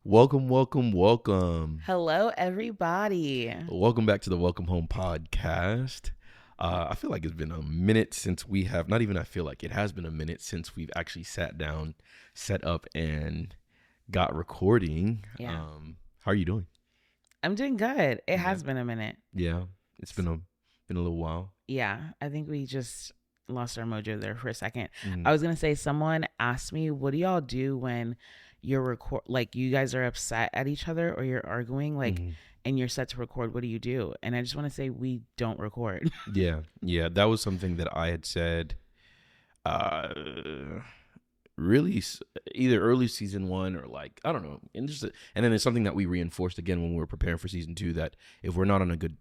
Welcome, welcome, welcome. Hello, everybody. Welcome back to the Welcome Home podcast. I feel like it's been a minute since we have, not even I feel like, it has been a minute since we've actually sat down, set up, and got recording. Yeah. How are you doing? I'm doing good. It Yeah. has been a minute. Yeah, it's been a little while. Yeah, I think we just lost our mojo there for a second. Mhm. I was gonna say, someone asked me, "What do y'all do when you're like you guys are upset at each other or you're arguing, Mhm. and you're set to record? What do you do?" And I just want to say, we don't record. Yeah, that was something that I had said. Uh, really, either early season one or like I don't know, and and then it's something that we reinforced again when we were preparing for season two that if we're not on a good,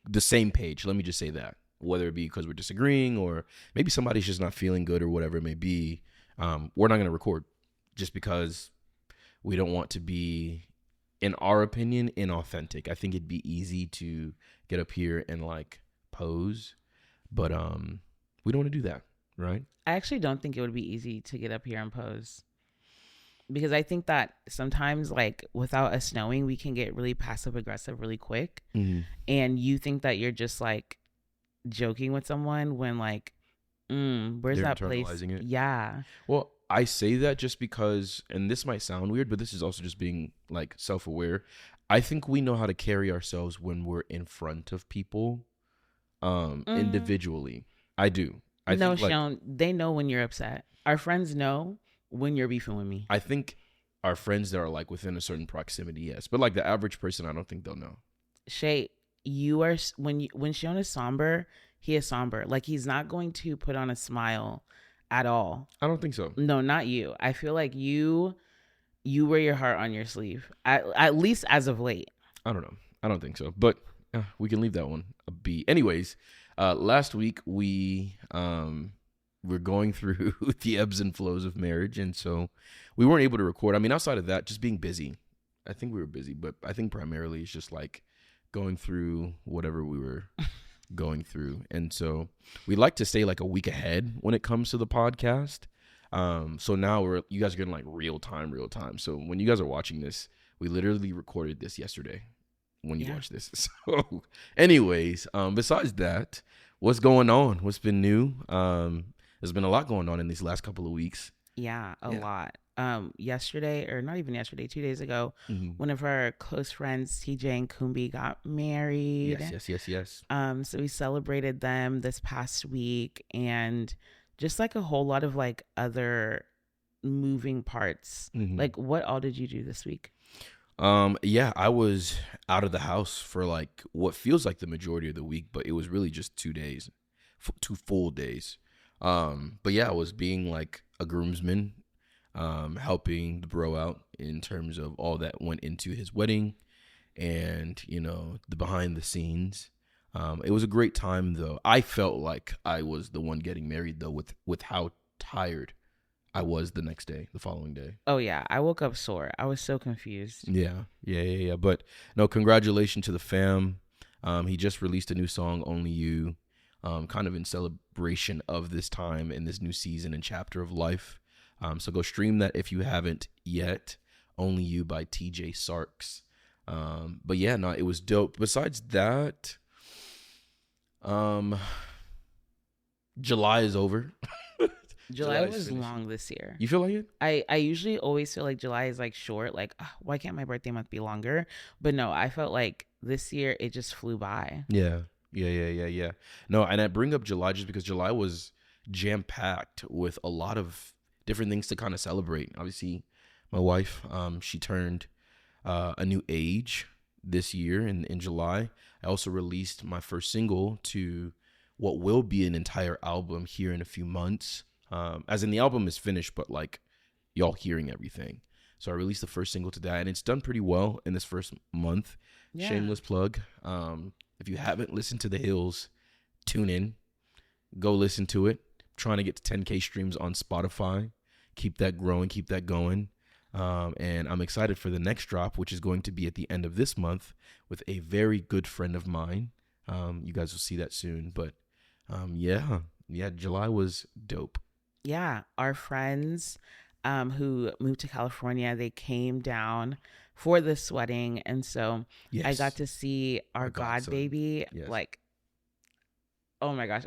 the same page, let me just say that whether it be because we're disagreeing or maybe somebody's just not feeling good or whatever it may be, we're not going to record just because we don't want to be, in our opinion, inauthentic. I think it'd be easy to get up here and like pose, but we don't want to do that, right? I actually don't think it would be easy to get up here and pose, because I think that sometimes, like, without us knowing, we can get really passive aggressive really quick. Mm-hmm. And you think that you're just like joking with someone when, like, where's They're that place? internalizing it. Yeah. Well, I say that just because, and this might sound weird, but this is also just being like self-aware. I think we know how to carry ourselves when we're in front of people, individually. I do. No, think, like, Sean, they know when you're upset. Our friends know when you're beefing with me. I think our friends that are like within a certain proximity, yes, but like the average person, I don't think they'll know. Shay, you are when Sean is somber, he is somber. Like, he's not going to put on a smile at all. I don't think so. No, not you. I feel like you wear your heart on your sleeve, at least as of late. I don't know. I don't think so, but we can leave that one be. Anyways, last week we were going through the ebbs and flows of marriage, and so we weren't able to record. I mean, outside of that, just being busy. I think we were busy, but I think primarily it's just like going through whatever we were going through, and so we like to stay like a week ahead when it comes to the podcast. So now you guys are getting like real time. So when you guys are watching this, we literally recorded this yesterday when you watch this. So anyways, besides that, what's going on? What's been new? There's been a lot going on in these last couple of weeks. Yeah, a lot. Yesterday, or not even yesterday, 2 days ago, Mm-hmm. one of our close friends, TJ and Kumbi, got married. Yes. So we celebrated them this past week, and just like a whole lot of like other moving parts. Mm-hmm. Like, what all did you do this week? Yeah, I was out of the house for like what feels like the majority of the week, but it was really just 2 days, 2 full days. But yeah, I was being like a groomsman, helping the bro out in terms of all that went into his wedding and, the behind the scenes. It was a great time though. I felt like I was the one getting married though with how tired I was the following day. Oh yeah, I woke up sore. I was so confused. Yeah. But no, congratulations to the fam. He just released a new song, Only You, kind of in celebration of this time in this new season and chapter of life. So go stream that if you haven't yet. Only You by TJ Sarks. But yeah, no, it was dope. Besides that, July is over. July was long this year. You feel like it? I usually always feel like July is like short. Like, why can't my birthday month be longer? But no, I felt like this year it just flew by. Yeah. No, and I bring up July just because July was jam-packed with a lot of different things to kind of celebrate. Obviously, my wife, she turned a new age this year in July. I also released my first single to what will be an entire album here in a few months. As in the album is finished, but like y'all hearing everything. So I released the first single to that, and it's done pretty well in this first month. Yeah. Shameless plug. If you haven't listened to The Hills, tune in. Go listen to it. I'm trying to get to 10K streams on Spotify. Keep that growing. Keep that going. And I'm excited for the next drop, which is going to be at the end of this month with a very good friend of mine. You guys will see that soon. But yeah, July was dope. Yeah, our friends who moved to California. They came down for this wedding, and so I got Yes. to see our Our god godson. baby. Yes. Like, oh my gosh,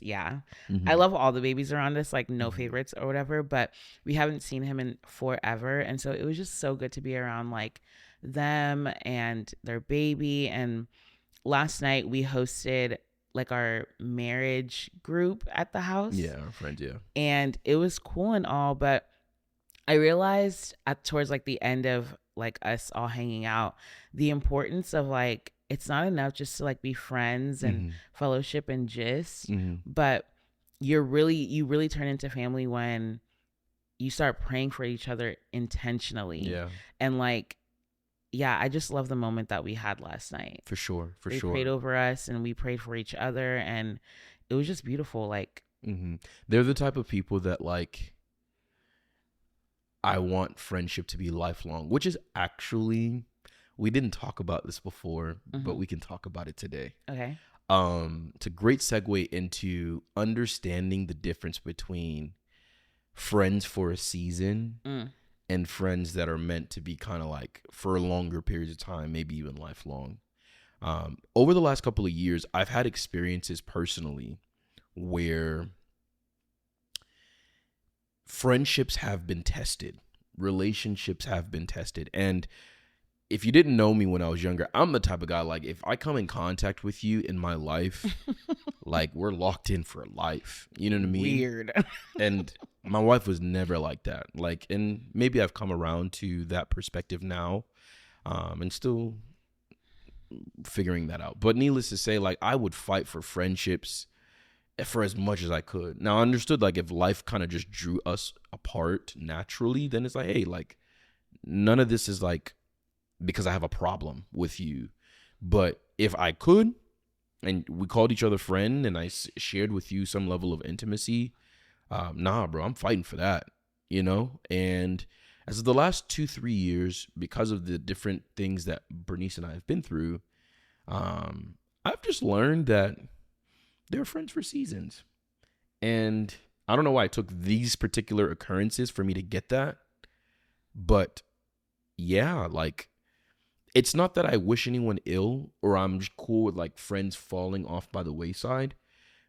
yeah, I Mm-hmm. love all the babies around us, like no Mm-hmm. favorites or whatever, but we haven't seen him in forever, and so it was just so good to be around like them and their baby. And last night we hosted like our marriage group at the house, Yeah, our friends. Yeah. and it was cool and all, but I realized at towards like the end of like us all hanging out, the importance of like it's not enough just to like be friends and Mm-hmm. fellowship and gist, Mm-hmm. but you really turn into family when you start praying for each other intentionally. Yeah, And like, yeah, I just love the moment that we had last night. for sure. For They sure. prayed over us and we prayed for each other, and it was just beautiful. Like, Mm-hmm. They're the type of people that like I want friendship to be lifelong, which is actually we didn't talk about this before, but we can talk about it today. okay. It's a great segue into understanding the difference between friends for a season Mm. and friends that are meant to be kind of like for longer periods of time, maybe even lifelong. Over the last couple of years, I've had experiences personally where friendships have been tested, relationships have been tested. And if you didn't know me when I was younger, I'm the type of guy, like, if I come in contact with you in my life, like, we're locked in for life. You know what I mean? Weird. And my wife was never like that. Like, and maybe I've come around to that perspective now, and still figuring that out. But needless to say, like, I would fight for friendships for as much as I could. Now, I understood, like, if life kind of just drew us apart naturally, then it's like, hey, like, none of this is like because I have a problem with you. But if I could, and we called each other friend, and I shared with you some level of intimacy, nah, bro, I'm fighting for that, you know? And as of the last 2-3 years, because of the different things that Bernice and I have been through, I've just learned that they're friends for seasons. And I don't know why it took these particular occurrences for me to get that. But yeah, like, it's not that I wish anyone ill or I'm just cool with like friends falling off by the wayside,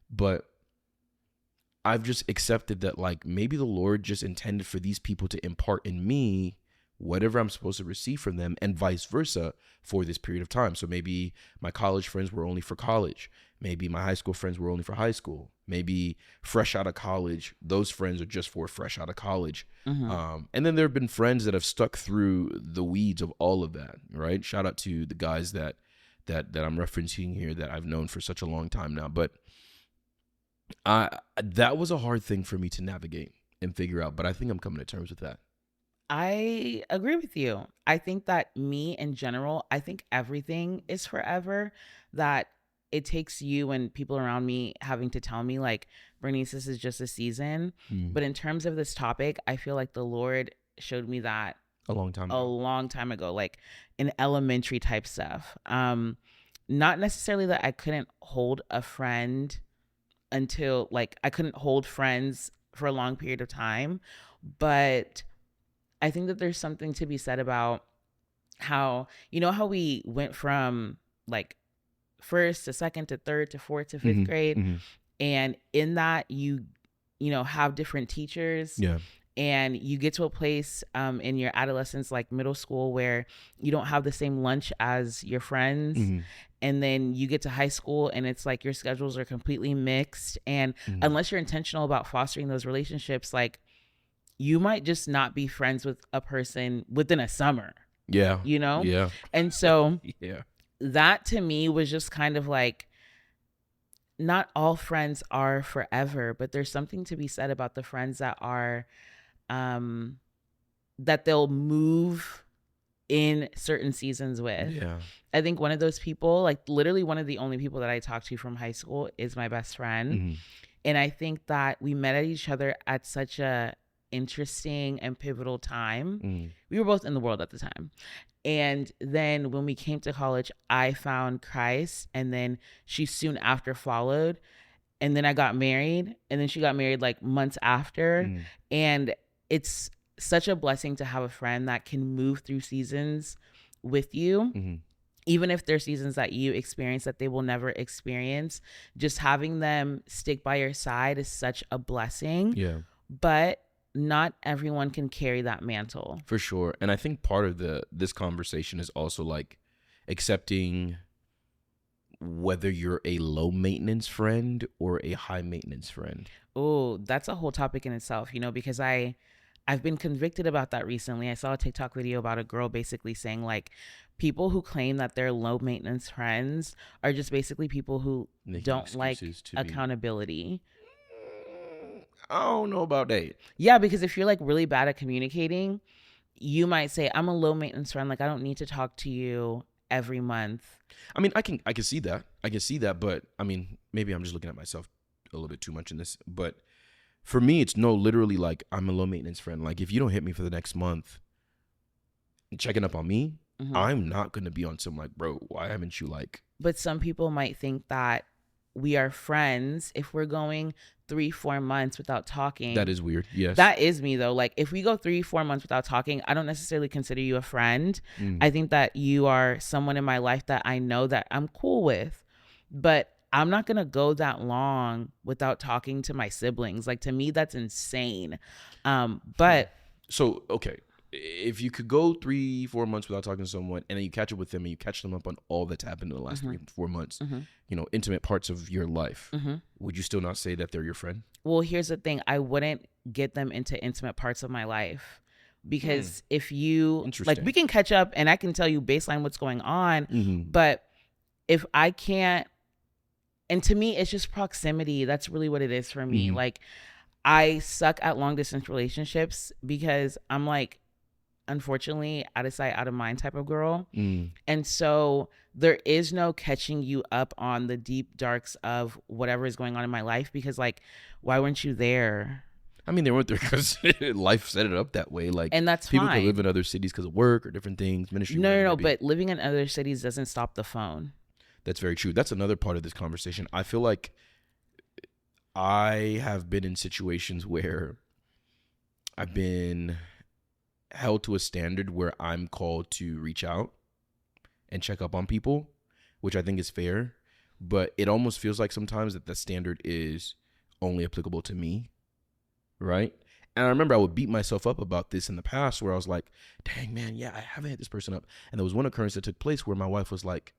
but I've just accepted that like maybe the Lord just intended for these people to impart in me whatever I'm supposed to receive from them, and vice versa for this period of time. So maybe my college friends were only for college. Maybe my high school friends were only for high school. Maybe fresh out of college, those friends are just for fresh out of college. And then there have been friends that have stuck through the weeds of all of that, right? Shout out to the guys that I'm referencing here that I've known for such a long time now. But that was a hard thing for me to navigate and figure out. But I think I'm coming to terms with that. I agree with you. I think that me in general, I think everything is forever. That it takes you and people around me having to tell me, like, Bernice, this is just a season. But in terms of this topic, I feel like the Lord showed me that A long time a ago. long time ago, like in elementary type stuff. Not necessarily that I couldn't hold a friend until like I couldn't hold friends for a long period of time, but I think that there's something to be said about how, you know, how we went from like first to second to third to fourth to 5th grade. And in that, you know, have different teachers. Yeah. And you get to a place in your adolescence, like middle school, where you don't have the same lunch as your friends. And then you get to high school and it's like your schedules are completely mixed. And unless you're intentional about fostering those relationships, like, you might just not be friends with a person within a summer. Yeah. You know? Yeah. And so Yeah. that to me was just kind of like, not all friends are forever, but there's something to be said about the friends that are, that they'll move in certain seasons with. Yeah. I think one of those people, like literally one of the only people that I talked to from high school is my best friend. And I think that we met at each other at such a interesting and pivotal time. We were both in the world at the time. And then when we came to college, I found Christ, and then she soon after followed. And then I got married, and then she got married like months after. And it's such a blessing to have a friend that can move through seasons with you. Mm-hmm. Even if there's seasons that you experience that they will never experience, just having them stick by your side is such a blessing. Yeah. But not everyone can carry that mantle. For sure. And I think part of this conversation is also like accepting whether you're a low maintenance friend or a high maintenance friend. Oh, that's a whole topic in itself, because I've been convicted about that recently. I saw a TikTok video about a girl basically saying like people who claim that they're low maintenance friends are just basically people who Making don't like excuses to be- accountability. I don't know about that. Yeah, because if you're like really bad at communicating, you might say, I'm a low maintenance friend. Like I don't need to talk to you every month. I mean, I can see that. I can see that, but I mean, maybe I'm just looking at myself a little bit too much in this. But for me, it's literally like I'm a low maintenance friend. Like if you don't hit me for the next month, checking up on me, Mhm. I'm not gonna be on some like, bro, why haven't you like? But some people might think that we are friends if we're going 3-4 months without talking. That is weird. Yes. That is me though. Like if we go 3-4 months without talking, I don't necessarily consider you a friend. I think that you are someone in my life that I know that I'm cool with, but I'm not going to go that long without talking to my siblings. Like to me, that's insane. But So, okay. If you could go 3-4 months without talking to someone and then you catch up with them and you catch them up on all that's happened in the last 3-4 months, intimate parts of your life, would you still not say that they're your friend? Well, here's the thing. I wouldn't get them into intimate parts of my life because if you like, we can catch up and I can tell you baseline what's going on, but if I can't, and to me, it's just proximity. That's really what it is for me. Like I suck at long distance relationships because I'm like, unfortunately, out of sight, out of mind type of girl. And so there is no catching you up on the deep darks of whatever is going on in my life because like, why weren't you there? I mean, they weren't there because life set it up that way. Like, and that's people fine. can live in other cities because of work or different things, ministry. No. But living in other cities doesn't stop the phone. That's very true. That's another part of this conversation. I feel like I have been in situations where I've been held to a standard where I'm called to reach out and check up on people, which I think is fair. But it almost feels like sometimes that the standard is only applicable to me, right? And I remember I would beat myself up about this in the past where I was like, dang, man, yeah, I haven't hit this person up. And there was one occurrence that took place where my wife was like,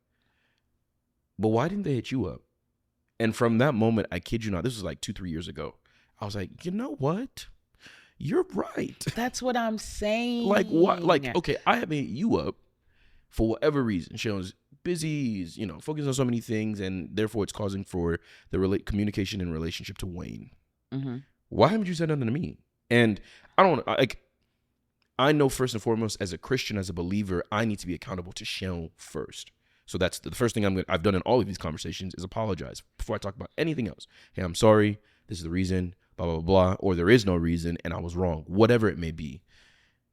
but why didn't they hit you up? And from that moment, I kid you not, this was like 2-3 years ago. I was like, you know what? You're right. That's what I'm saying. Like what? Like, okay, I haven't hit you up for whatever reason. Shannon's busy, focused on so many things, and therefore it's causing for the communication and relationship to wane. Why haven't you said nothing to me? And I don't like. I know first and foremost, as a Christian, as a believer, I need to be accountable to Shannon first. So that's the first thing I've done in all of these conversations is apologize before I talk about anything else. Hey, I'm sorry. This is the reason. Blah, blah, blah. Or there is no reason and I was wrong. Whatever it may be.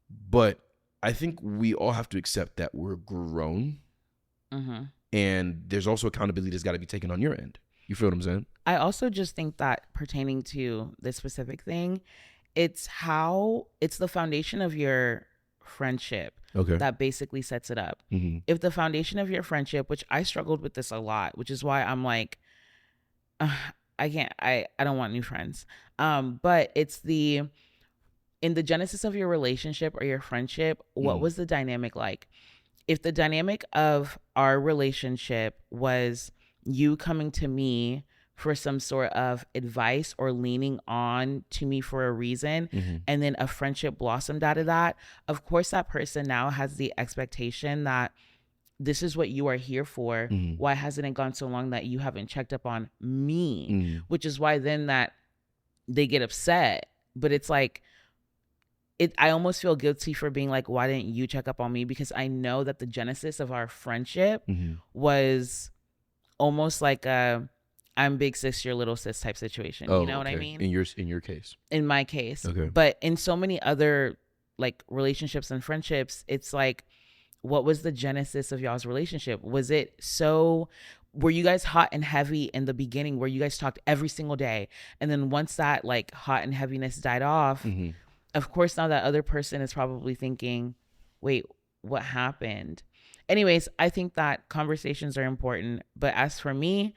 But I think we all have to accept that we're grown. And there's also accountability that's got to be taken on your end. You feel what I'm saying? I also just think that pertaining to this specific thing, it's the foundation of your friendship that basically sets it up. If the foundation of your friendship, which I struggled with this a lot, which is why I'm like, I don't want new friends. But it's in the genesis of your relationship or your friendship, what was the dynamic like? If the dynamic of our relationship was you coming to me for some sort of advice or leaning on to me for a reason, and then a friendship blossomed out of that, of course that person now has the expectation that this is what you are here for. Why hasn't it gone so long that you haven't checked up on me? Which is why then that they get upset. But it's like, I almost feel guilty for being like, why didn't you check up on me? Because I know that the genesis of our friendship was almost like I'm big sis, you're little sis type situation. You know what I mean? In your case. In my case. Okay. But in so many other like relationships and friendships, it's like, what was the genesis of y'all's relationship? Was it were you guys hot and heavy in the beginning where you guys talked every single day? And then once that like hot and heaviness died off, Of course, now that other person is probably thinking, wait, what happened? Anyways, I think that conversations are important. But as for me,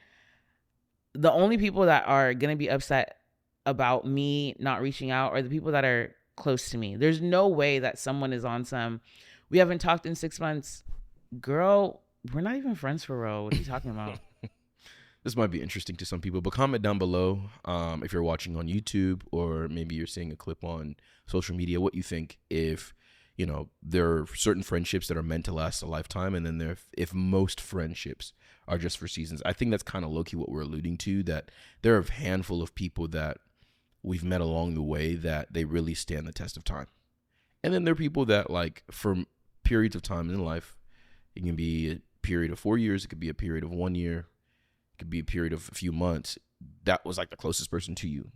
the only people that are going to be upset about me not reaching out are the people that are close to me. There's no way that someone is on some, we haven't talked in 6 months. Girl, we're not even friends for real. What are you talking about? This might be interesting to some people, but comment down below if you're watching on YouTube or maybe you're seeing a clip on social media, what you think if, you know, there are certain friendships that are meant to last a lifetime, and then if most friendships are just for seasons. I think that's kind of low-key what we're alluding to, that there are a handful of people that we've met along the way that they really stand the test of time. And then there are people that, like, for periods of time in life, it can be a period of 4 years, it could be a period of 1 year, could be a period of a few months, that was like the closest person to you,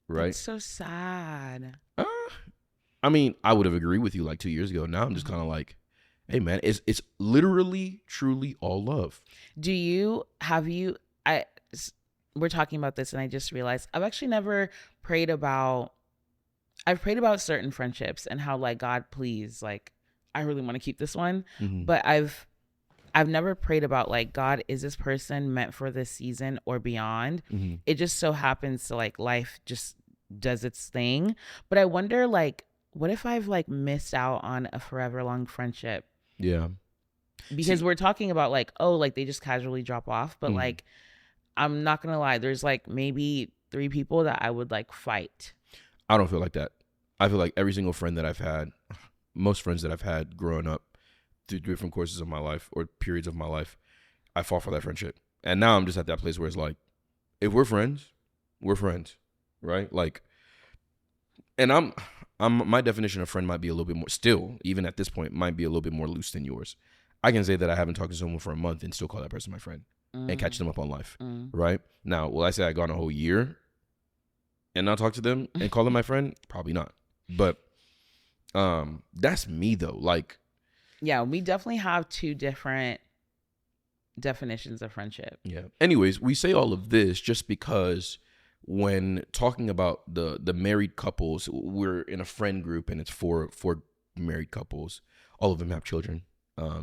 right? It's so sad. I mean, I would have agreed with you like 2 years ago. Now I'm just kind of like, hey man, it's literally truly all love. We're talking about this and I just realized I've actually never prayed about certain friendships and how, like, God, please, like, I really want to keep this one. But I've never prayed about, like, God, is this person meant for this season or beyond? It just so happens to, like, life just does its thing. But I wonder, like, what if I've, like, missed out on a forever long friendship? Yeah. Because we're talking about, like, oh, like, they just casually drop off. But like, I'm not going to lie, there's, like, maybe 3 people that I would, like, fight. I don't feel like that. I feel like every single friend that I've had, most friends that I've had growing up through different courses of my life or periods of my life, I fought for that friendship. And now I'm just at that place where it's like, if we're friends, right? Like, and I'm my definition of friend might be a little bit more, still, even at this point, might be a little bit more loose than yours. I can say that I haven't talked to someone for a month and still call that person my friend and catch them up on life, right? Now, will I say I gone a whole year and not talk to them and call them my friend? Probably not. But that's me though. Like, yeah, we definitely have 2 different definitions of friendship. Yeah. Anyways, we say all of this just because when talking about the married couples, we're in a friend group and it's four married couples. All of them have children,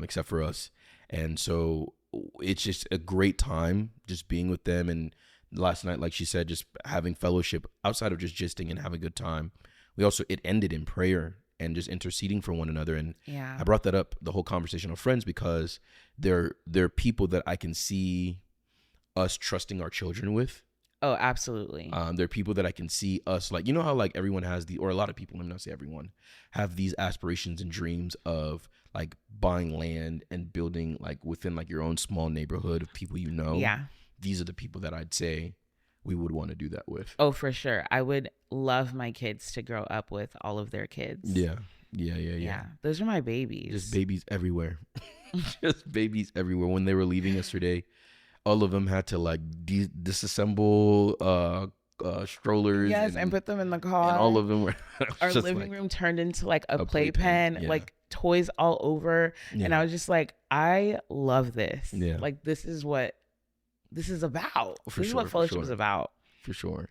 except for us. And so it's just a great time just being with them. And last night, like she said, just having fellowship outside of just gisting and having a good time. It ended in prayer and just interceding for one another. And yeah, I brought that up, the whole conversation of friends, because they're people that I can see us trusting our children with. Oh, absolutely. They're people that I can see us, like, you know how, like, everyone has or a lot of people, let me not say everyone, have these aspirations and dreams of, like, buying land and building, like, within, like, your own small neighborhood of people you know. Yeah. These are the people that I'd say we would want to do that with. Oh, for sure. I would love my kids to grow up with all of their kids. Yeah. Those are my babies. Just babies everywhere. Just babies everywhere. When they were leaving yesterday, all of them had to, like, disassemble strollers. Yes, and put them in the car. And all of them were. Our living room turned into, like, a playpen, yeah. like toys all over. Yeah. And I was just like, I love this. Yeah. Like, this is what this is about. This is what for fellowship is about. For sure.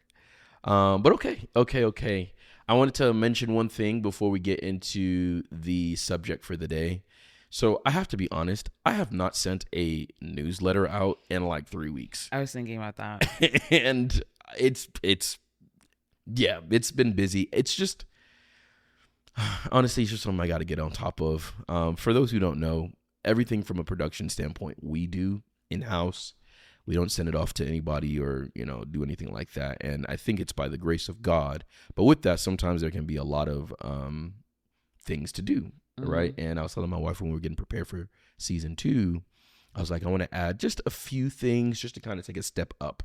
But okay. I wanted to mention one thing before we get into the subject for the day. So I have to be honest, I have not sent a newsletter out in like 3 weeks. I was thinking about that. And it's been busy. It's just, honestly, it's just something I got to get on top of. For those who don't know, everything from a production standpoint, we do in-house. We don't send it off to anybody or, do anything like that. And I think it's by the grace of God. But with that, sometimes there can be a lot of things to do. Right. And I was telling my wife when we were getting prepared for season 2, I was like, I want to add just a few things just to kind of take a step up.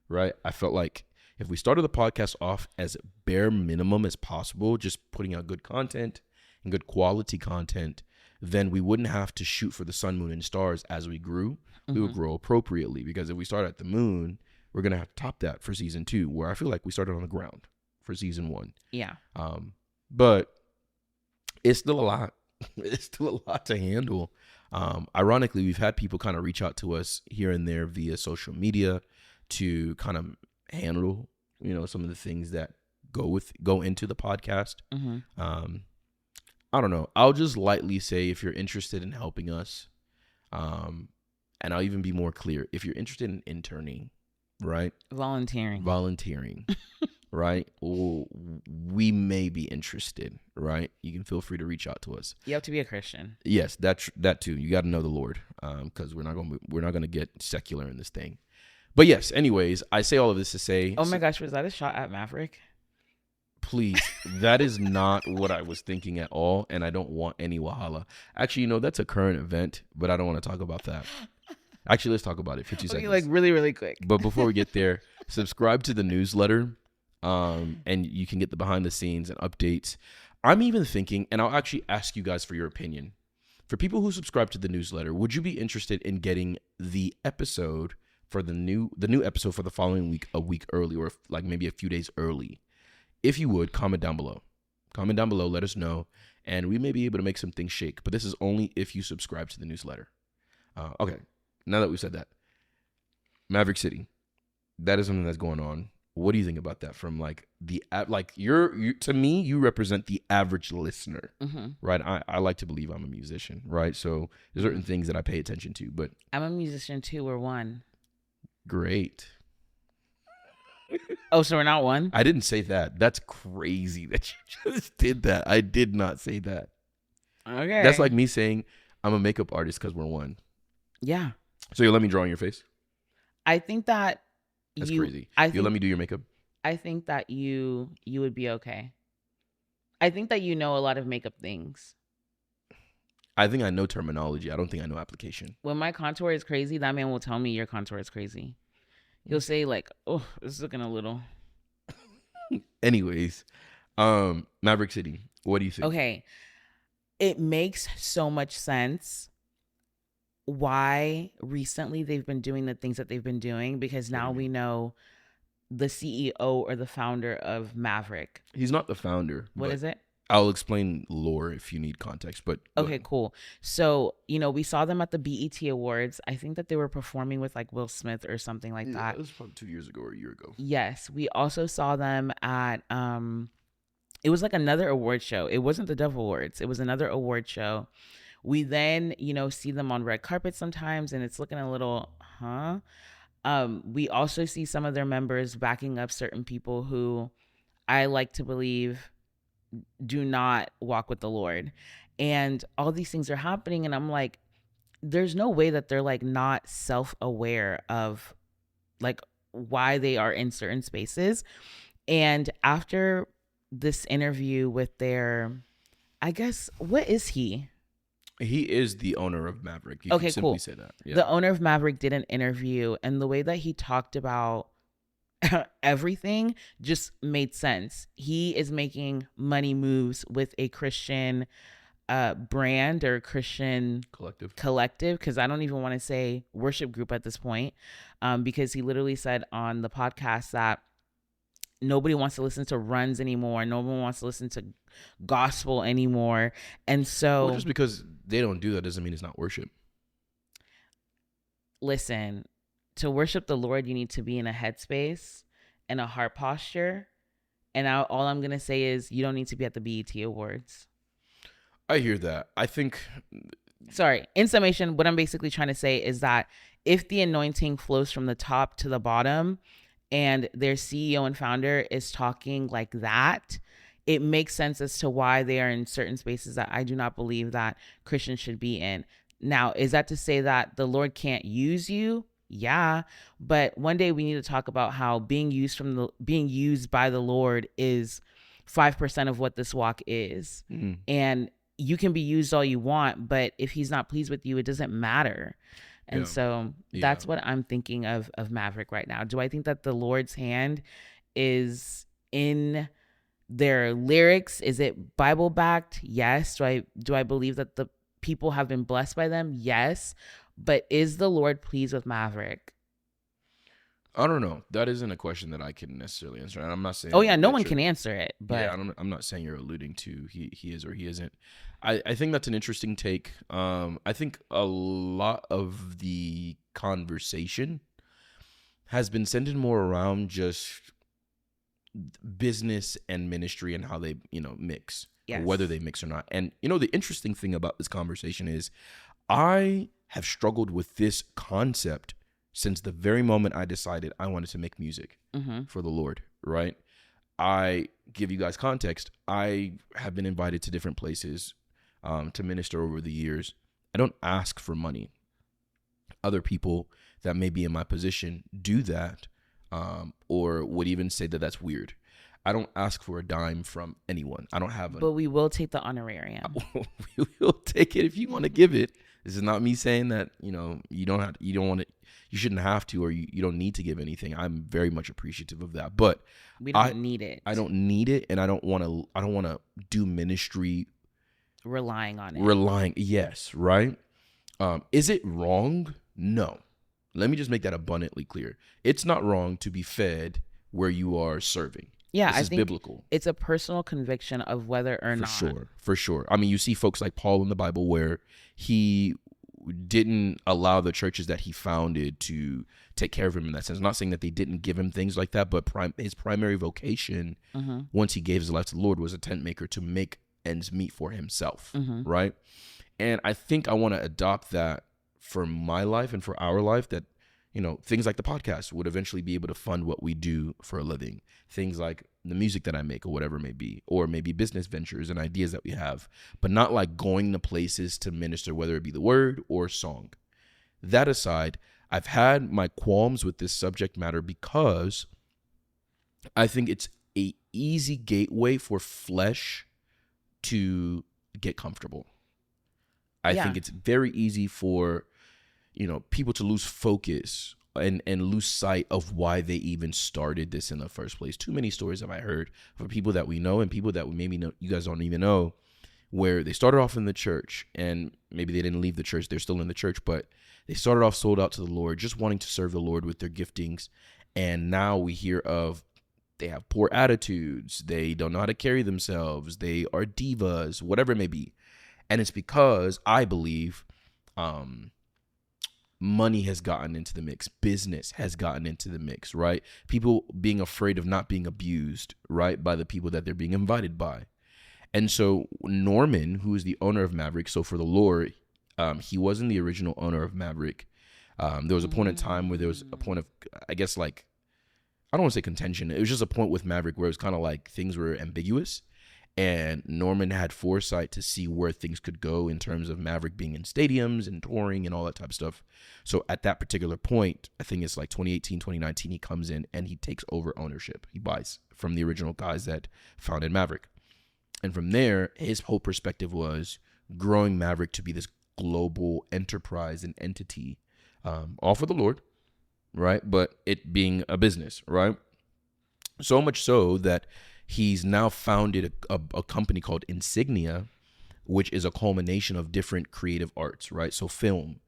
Right. I felt like if we started the podcast off as bare minimum as possible, just putting out good content and good quality content, then we wouldn't have to shoot for the sun, moon, and stars as we grew. We would grow appropriately, because if we start at the moon, we're going to have to top that for season 2, where I feel like we started on the ground for season 1. Yeah. But it's still a lot. It's still a lot to handle. Ironically, we've had people kind of reach out to us here and there via social media to kind of handle, some of the things that go into the podcast. Mm-hmm. I don't know. I'll just lightly say if you're interested in helping us, and I'll even be more clear. If you're interested in interning, right? Volunteering, right? We may be interested, right? You can feel free to reach out to us. You have to be a Christian. Yes, that too. You got to know the Lord, because we're not gonna get secular in this thing. But yes, anyways, I say all of this to say. Oh my gosh, was that a shot at Maverick? Please, that is not what I was thinking at all, and I don't want any wahala. Actually, that's a current event, but I don't want to talk about that. Actually, let's talk about it for 2 seconds. Like really, really quick. But before we get there, subscribe to the newsletter, and you can get the behind the scenes and updates. I'm even thinking, and I'll actually ask you guys for your opinion. For people who subscribe to the newsletter, would you be interested in getting the episode for the new episode for the following week a week early, or like maybe a few days early? If you would, comment down below. Let us know, and we may be able to make some things shake. But this is only if you subscribe to the newsletter. Okay, now that we've said that, Maverick City, that is something that's going on. What do you think about that? From like to me, you represent the average listener, mm-hmm. right? I like to believe I'm a musician, right? So there's certain things that I pay attention to. But I'm a musician too. We're one. Great. Oh, so we're not one? I didn't say that. That's crazy that you just did that. I did not say that. Okay. That's like me saying I'm a makeup artist because we're one. Yeah. So you let me draw on your face? I think that that's crazy. You let me do your makeup? I think that you would be okay. I think that you know a lot of makeup things. I think I know terminology. I don't think I know application. When my contour is crazy, that man will tell me your contour is crazy. He'll say like, "Oh, it's looking a little." Anyways, Maverick City, what do you think? Okay, it makes so much sense why recently they've been doing the things that they've been doing, because now we know the CEO or the founder of Maverick. He's not the founder. What is it? I'll explain lore if you need context, but okay, cool. So, we saw them at the BET Awards. I think that they were performing with like Will Smith or something like that. It was probably 2 years ago or a year ago. Yes. We also saw them at, it was like another award show. It wasn't the Dove Awards. It was another award show. We then, see them on red carpet sometimes, and it's looking a little, we also see some of their members backing up certain people who I like to believe do not walk with the Lord. And all these things are happening, and I'm like, there's no way that they're like not self-aware of like why they are in certain spaces. And after this interview with their, I guess, what is he? He is the owner of Maverick. You okay, can simply cool. say that. Yeah. The owner of Maverick did an interview, and the way that he talked about everything just made sense. He is making money moves with a Christian brand or Christian collective, because I don't even want to say worship group at this point, because he literally said on the podcast that nobody wants to listen to runs anymore. No one wants to listen to gospel anymore. And so just because they don't do that doesn't mean it's not worship. Listen, to worship the Lord, you need to be in a headspace and a heart posture. And all I'm going to say is you don't need to be at the BET Awards. I hear that. I think... Sorry. In summation, what I'm basically trying to say is that if the anointing flows from the top to the bottom and their CEO and founder is talking like that, it makes sense as to why they are in certain spaces that I do not believe that Christians should be in. Now, is that to say that the Lord can't use you? Yeah, but one day we need to talk about how being used by the Lord is 5% of what this walk is. Mm-hmm. And you can be used all you want, but if he's not pleased with you, it doesn't matter. And so that's what I'm thinking of Maverick right now. Do I think that the Lord's hand is in their lyrics? Is it Bible backed? Yes. Do I believe that the people have been blessed by them? Yes. But is the Lord pleased with Maverick? I don't know. That isn't a question that I can necessarily answer. And I'm not saying... Oh, yeah. No one can answer it. But yeah, I'm not saying you're alluding to he is or he isn't. I think that's an interesting take. I think a lot of the conversation has been centered more around just business and ministry and how they, mix, or Yes. whether they mix or not. And, the interesting thing about this conversation is I have struggled with this concept since the very moment I decided I wanted to make music for the Lord, right? I give you guys context. I have been invited to different places to minister over the years. I don't ask for money. Other people that may be in my position do that, or would even say that that's weird. I don't ask for a dime from anyone. I don't have But we will take the honorarium. We will take it if you want to give it. This is not me saying that, you shouldn't have to, or you don't need to give anything. I'm very much appreciative of that, but we don't need it. I don't need it. And I don't want to do ministry relying on it. Yes. Right. Is it wrong? No. Let me just make that abundantly clear. It's not wrong to be fed where you are serving. Yeah, this I is think biblical. It's a personal conviction of whether or not. For sure. I mean, you see folks like Paul in the Bible where he didn't allow the churches that he founded to take care of him in that sense. I'm not saying that they didn't give him things like that, but his primary vocation, once he gave his life to the Lord, was a tent maker to make ends meet for himself, right? And I think I want to adopt that for my life and for our life, that things like the podcast would eventually be able to fund what we do for a living. Things like the music that I make or whatever it may be, or maybe business ventures and ideas that we have, but not like going to places to minister, whether it be the word or song. That aside, I've had my qualms with this subject matter because I think it's a easy gateway for flesh to get comfortable. I think it's very easy for people to lose focus and lose sight of why they even started this in the first place. Too many stories have I heard from people that we know and people that we maybe know, you guys don't even know, where they started off in the church and maybe they didn't leave the church. They're still in the church, but they started off sold out to the Lord, just wanting to serve the Lord with their giftings. And now we hear of they have poor attitudes. They don't know how to carry themselves. They are divas, whatever it may be. And it's because I believe, money has gotten into the mix. Business has gotten into the mix, right? People being afraid of not being abused, right, by the people that they're being invited by. And so Norman, who is the owner of Maverick, so for the Lord, he wasn't the original owner of Maverick. There was a point in time where there was a point of, I guess, like, I don't want to say contention. It was just a point with Maverick where it was kind of like things were ambiguous. And Norman had foresight to see where things could go in terms of Maverick being in stadiums and touring and all that type of stuff. So at that particular point, I think it's like 2018, 2019, he comes in and he takes over ownership. He buys from the original guys that founded Maverick. And from there, his whole perspective was growing Maverick to be this global enterprise and entity, all for the Lord, right? But it being a business, right? So much so that he's now founded a company called Insignia, which is a culmination of different creative arts, right? So film,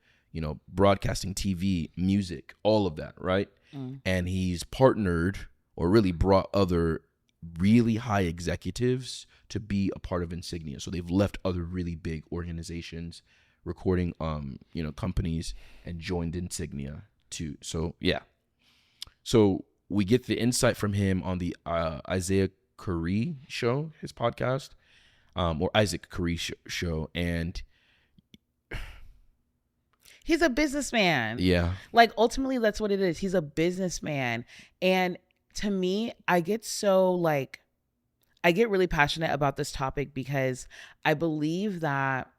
broadcasting, TV, music, all of that, right? And he's partnered or really brought other really high executives to be a part of Insignia. So they've left other really big organizations, recording, companies, and joined Insignia too. So, yeah. So we get the insight from him on the Isaiah Curry show, his podcast, or Isaac Curry show, and he's a businessman. Yeah, like ultimately that's what it is. He's a businessman, and to me, I get really passionate about this topic because I believe that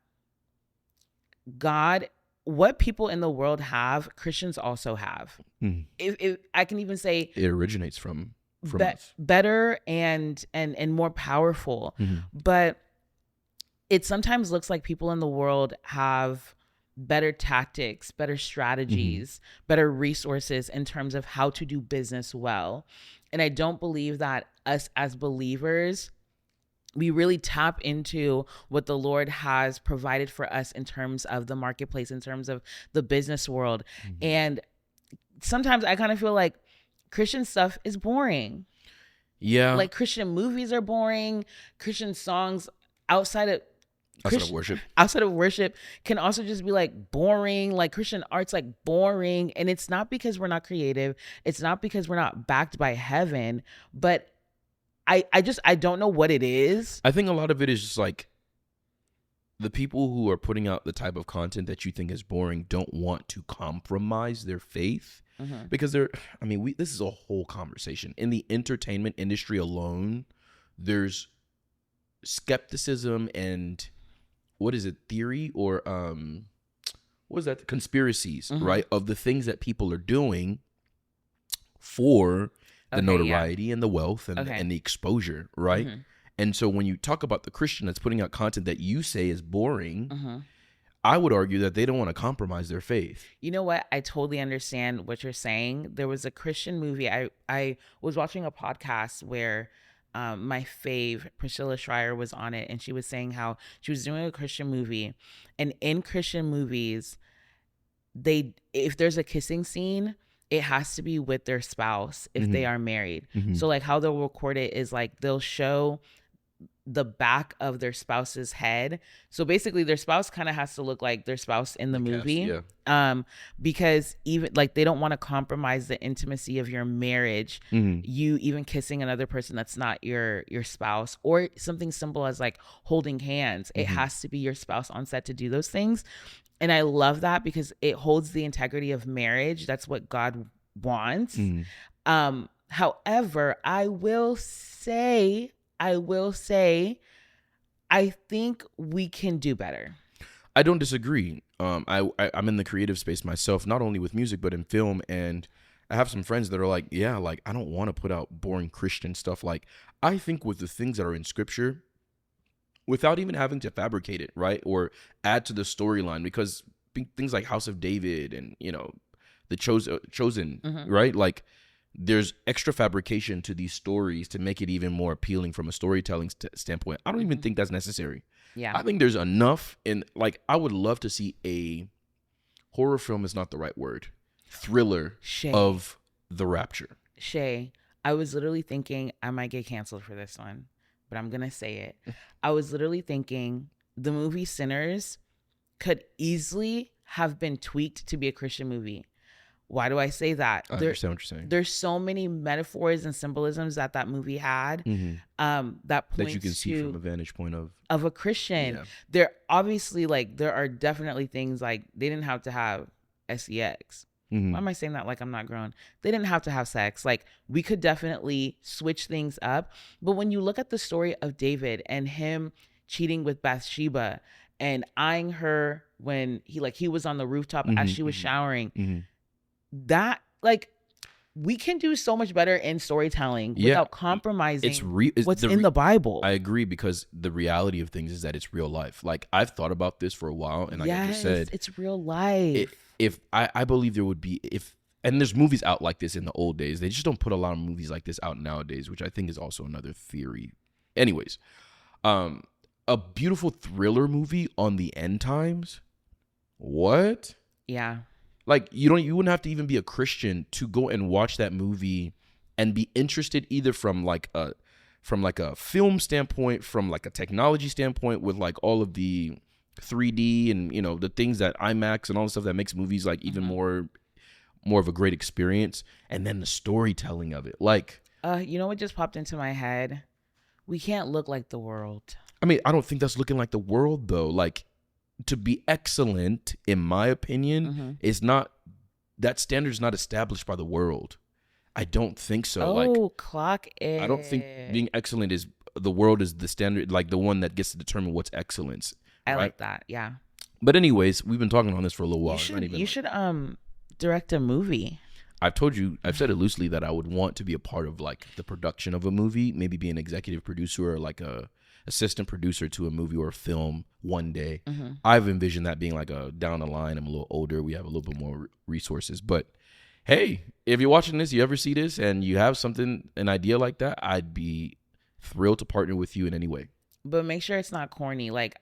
what people in the world have, Christians also have. If I can even say it originates from us. Better and more powerful. But it sometimes looks like people in the world have better tactics, better strategies, better resources in terms of how to do business well. And I don't believe that us as believers, we really tap into what the Lord has provided for us in terms of the marketplace, in terms of the business world. And sometimes I kind of feel like Christian stuff is boring. Yeah. Like Christian movies are boring. Christian songs outside of worship can also just be like boring. Like Christian art's like boring. And it's not because we're not creative. It's not because we're not backed by heaven, but I don't know what it is. I think a lot of it is just like the people who are putting out the type of content that you think is boring don't want to compromise their faith because this is a whole conversation. In the entertainment industry alone, there's skepticism and what is it, theory or what is that? Conspiracies, right? Of the things that people are doing for the notoriety and the wealth and the exposure, right? And so when you talk about the Christian that's putting out content that you say is boring, I would argue that they don't want to compromise their faith. You know what? I totally understand what you're saying. There was a Christian movie. I was watching a podcast where my fave, Priscilla Schreier, was on it, and she was saying how she was doing a Christian movie, and in Christian movies, if there's a kissing scene, it has to be with their spouse if they are married. So like how they'll record it is like they'll show the back of their spouse's head. So basically their spouse kind of has to look like their spouse in the movie. Because even like they don't want to compromise the intimacy of your marriage. You even kissing another person that's not your spouse, or something simple as like holding hands. It has to be your spouse on set to do those things. And I love that because it holds the integrity of marriage. That's what God wants. However, I will say, I think we can do better. I don't disagree. I'm in the creative space myself, not only with music, but in film. And I have some friends that are like, yeah, like I don't want to put out boring Christian stuff. Like I think with the things that are in scripture, without even having to fabricate it, right? Or add to the storyline, because things like House of David and, the Chosen, right? Like there's extra fabrication to these stories to make it even more appealing from a storytelling standpoint. I don't even think that's necessary. Yeah. I think there's enough like I would love to see a horror film is not the right word. Thriller of the rapture. Shay, I was literally thinking I might get canceled for this one, but I'm going to say it. I was literally thinking the movie Sinners could easily have been tweaked to be a Christian movie. Why do I say that? I understand what you're saying. There's so many metaphors and symbolisms that movie had that points that you can see from a vantage point of a Christian. Yeah. There obviously there are definitely things like they didn't have to have sex. Why am I saying that like I'm not grown? They didn't have to have sex. Like we could definitely switch things up. But when you look at the story of David and him cheating with Bathsheba and eyeing her when he was on the rooftop as she was showering, that like we can do so much better in storytelling without compromising what's in the Bible. I agree, because the reality of things is that it's real life. Like I've thought about this for a while, and like I just said, it's real life. If I believe there would be and there's movies out like this in the old days. They just don't put a lot of movies like this out nowadays, which I think is also another theory. Anyways, a beautiful thriller movie on the end times. What? Yeah. Like you wouldn't have to even be a Christian to go and watch that movie and be interested either from like a film standpoint, from like a technology standpoint, with like all of the 3D and the things that IMAX and all the stuff that makes movies like even more of a great experience, and then the storytelling of it. Like you know what just popped into my head? We can't look like the world. I mean, I don't think that's looking like the world though. Like to be excellent, in my opinion, is not, that standard's not established by the world. I don't think so. Clock it. I don't think being excellent is the world is the standard, like the one that gets to determine what's excellence. I like that. Yeah. But anyways, we've been talking on this for a little while. You should direct a movie. I've said it loosely that I would want to be a part of like the production of a movie, maybe be an executive producer or like a assistant producer to a movie or a film one day. I've envisioned that being like a down the line. I'm a little older. We have a little bit more resources. But hey, if you're watching this, you ever see this and you have an idea like that, I'd be thrilled to partner with you in any way. But make sure it's not corny. Like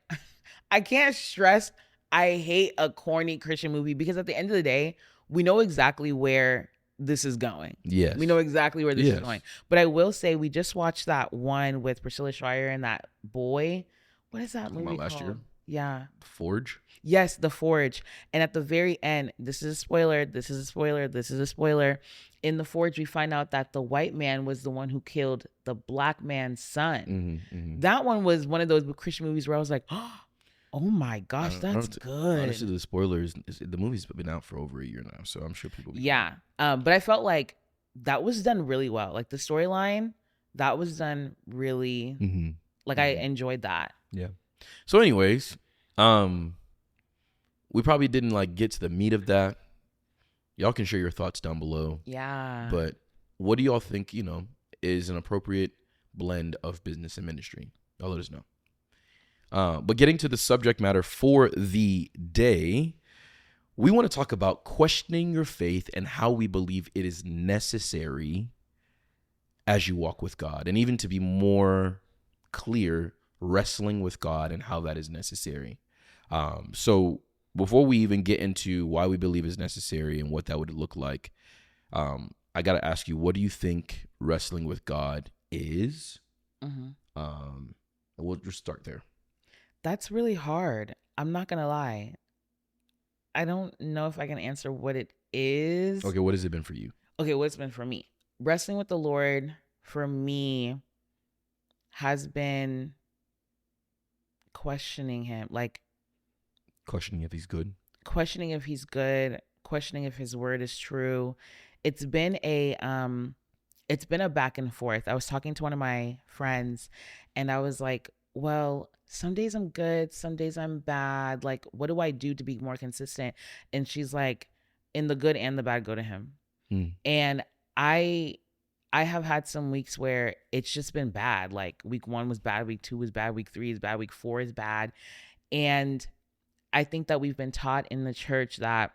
I can't stress, I hate a corny Christian movie, because at the end of the day, we know exactly where this is going. Yes. We know exactly where this is going. But I will say we just watched that one with Priscilla Schreier and that boy. What is that movie called? Last year? Yeah. Forge. Yes, the forge. And at the very end, this is a spoiler, this is a spoiler, this is a spoiler. In the forge, we find out that the white man was the one who killed the black man's son. That one was one of those Christian movies where I was like, oh my gosh, that's Honestly, good. the spoilers. The movie's been out for over a year now, so I'm sure people. Yeah. But I felt like that was done really well. Like the storyline, that was done really, like I enjoyed that. Yeah. So, anyways, we probably didn't like get to the meat of that. Y'all can share your thoughts down below. Yeah. But what do y'all think, is an appropriate blend of business and ministry? Y'all let us know. But getting to the subject matter for the day, we want to talk about questioning your faith and how we believe it is necessary as you walk with God. And even to be more clear, wrestling with God and how that is necessary. So before we even get into why we believe is necessary and what that would look like, I got to ask you, what do you think wrestling with God is? We'll just start there. That's really hard. I'm not going to lie. I don't know if I can answer what it is. Okay, what has it been for you? Okay, what's been for me? Wrestling with the Lord for me has been questioning him, like questioning if he's good, questioning if his word is true. It's been a back and forth. I was talking to one of my friends and I was like, well, some days I'm good, some days I'm bad. Like, what do I do to be more consistent? And she's like, in the good and the bad, go to him. And I have had some weeks where it's just been bad. Like week 1 was bad, week 2 was bad, week 3 is bad, week 4 is bad. And I think that we've been taught in the church that,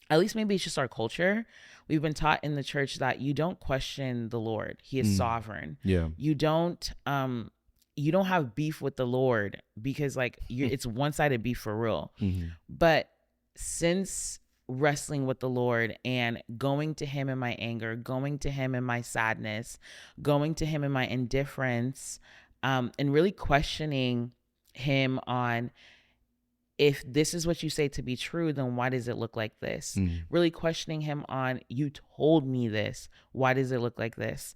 at least maybe it's just our culture, we've been taught in the church that you don't question the Lord. He is sovereign. Yeah. You don't have beef with the Lord because like it's one-sided beef for real. But since wrestling with the Lord and going to him in my anger, going to him in my sadness, going to him in my indifference, and really questioning him on, if this is what you say to be true, then why does it look like this? Really questioning him on, you told me this, why does it look like this?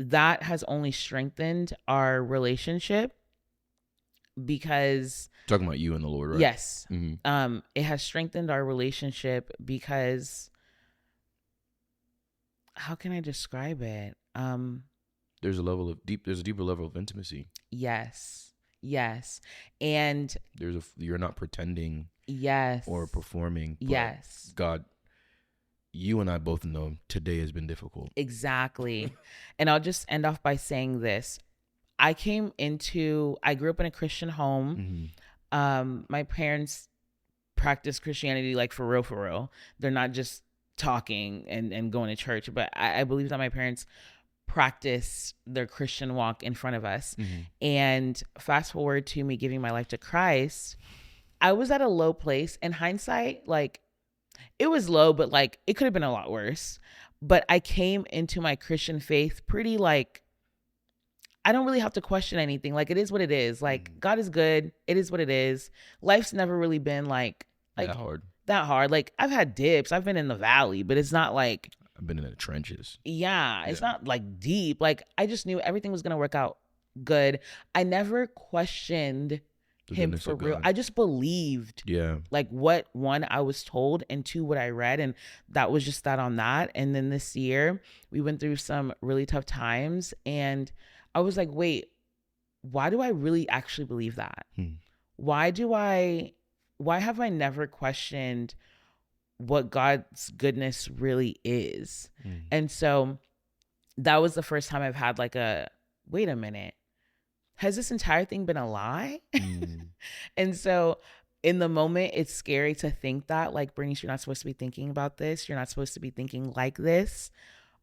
That has only strengthened our relationship, because talking about you and the Lord, right? Yes. It has strengthened our relationship because, how can I describe it? There's a deeper level of intimacy. Yes. And you're not pretending. Yes. Or performing. Yes. God, you and I both know today has been difficult. Exactly. And I'll just end off by saying this. I grew up in a Christian home. My parents practice Christianity like for real. They're not just talking and going to church, but I believe that my parents practice their Christian walk in front of us. And fast forward to me giving my life to Christ, I was at a low place. In hindsight, like, it was low, but like it could have been a lot worse. But I came into my Christian faith pretty like, I don't really have to question anything. Like, it is what it is. Like, God is good. It is what it is. Life's never really been like that hard. Like, I've had dips. I've been in the valley, but it's not like, I've been in the trenches. Yeah, it's not like deep. Like, I just knew everything was going to work out good. I never questioned him for real. I just believed like what, one, I was told, and two, what I read, and that was just that on that. And then this year we went through some really tough times and I was like, wait, why do I really actually believe that? Why have I never questioned what God's goodness really is? And so that was the first time I've had like wait a minute, has this entire thing been a lie? And so in the moment, it's scary to think that, like, Bernice, you're not supposed to be thinking about this. You're not supposed to be thinking like this.